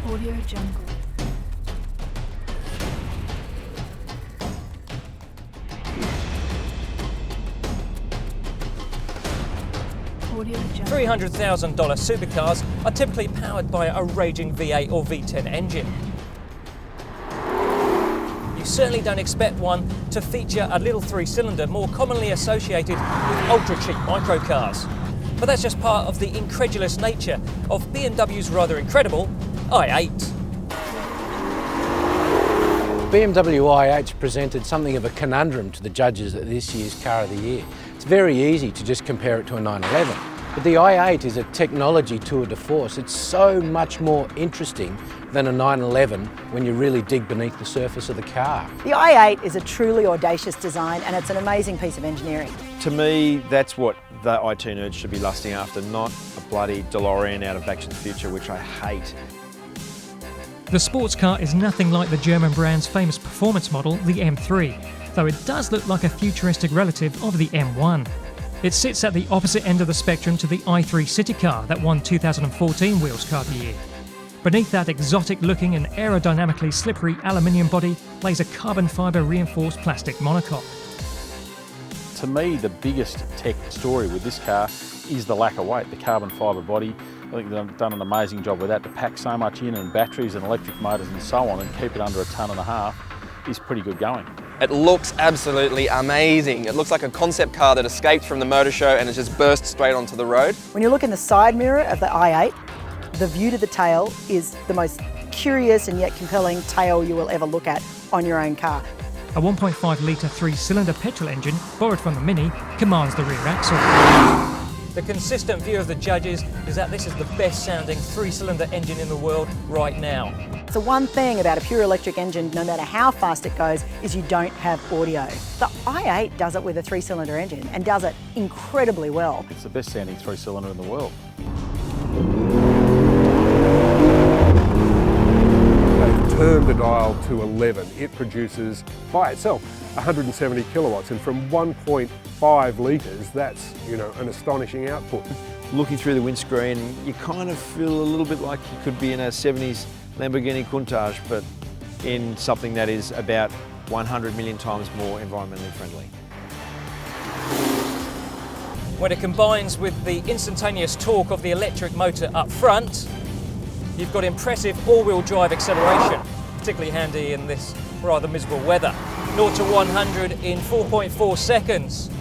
Audio Jungle. $300,000 supercars are typically powered by a raging V8 or V10 engine. You certainly don't expect one to feature a little three-cylinder more commonly associated with ultra-cheap microcars. But that's just part of the incredulous nature of BMW's rather incredible i8. BMW i8's presented something of a conundrum to the judges at this year's Car of the Year. It's very easy to just compare it to a 911, but the i8 is a technology tour de force. It's so much more interesting than a 911 when you really dig beneath the surface of the car. The i8 is a truly audacious design and it's an amazing piece of engineering. To me, that's what the IT nerds should be lusting after, not a bloody DeLorean out of Back to the Future, which I hate. The sports car is nothing like the German brand's famous performance model, the M3, though it does look like a futuristic relative of the M1. It sits at the opposite end of the spectrum to the i3 City car that won 2014 Wheels Car of the Year. Beneath that exotic-looking and aerodynamically slippery aluminium body lays a carbon fibre reinforced plastic monocoque. To me, the biggest tech story with this car is the lack of weight, the carbon fibre body. I think they've done an amazing job with that. To pack so much in, and batteries and electric motors and so on, and keep it under a tonne and a half is pretty good going. It looks absolutely amazing. It looks like a concept car that escaped from the motor show and has just burst straight onto the road. When you look in the side mirror of the i8, the view to the tail is the most curious and yet compelling tail you will ever look at on your own car. A 1.5 litre three-cylinder petrol engine, borrowed from the Mini, commands the rear axle. The consistent view of the judges is that this is the best-sounding three-cylinder engine in the world right now. The one thing about a pure electric engine, no matter how fast it goes, is you don't have audio. The i8 does it with a three-cylinder engine and does it incredibly well. It's the best sounding three-cylinder in the world. They've turned the dial to 11. It produces, by itself, 170 kilowatts, and from 1.5 litres, that's, an astonishing output. Looking through the windscreen, you kind of feel a little bit like you could be in a 70s Lamborghini Countach, but in something that is about 100 million times more environmentally friendly. When it combines with the instantaneous torque of the electric motor up front, you've got impressive all-wheel drive acceleration, particularly handy in this rather miserable weather. 0 to 100 in 4.4 seconds.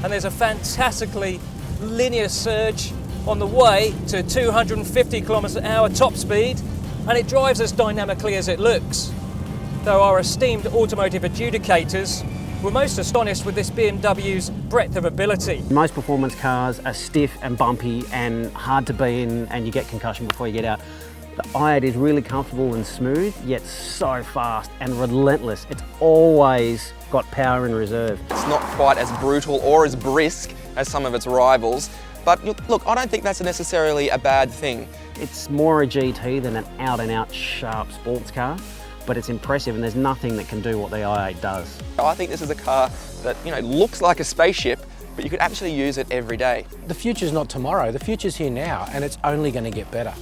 And there's a fantastically linear surge on the way to 250 kilometers an hour top speed, and it drives as dynamically as it looks. Though our esteemed automotive adjudicators were most astonished with this BMW's breadth of ability. Most performance cars are stiff and bumpy and hard to be in, and you get concussion before you get out. The i8 is really comfortable and smooth, yet so fast and relentless. It's always got power in reserve. It's not quite as brutal or as brisk as some of its rivals, but look, I don't think that's necessarily a bad thing. It's more a GT than an out-and-out sharp sports car, but it's impressive and there's nothing that can do what the i8 does. I think this is a car that, looks like a spaceship, but you could actually use it every day. The future's not tomorrow, the future's here now, and it's only going to get better.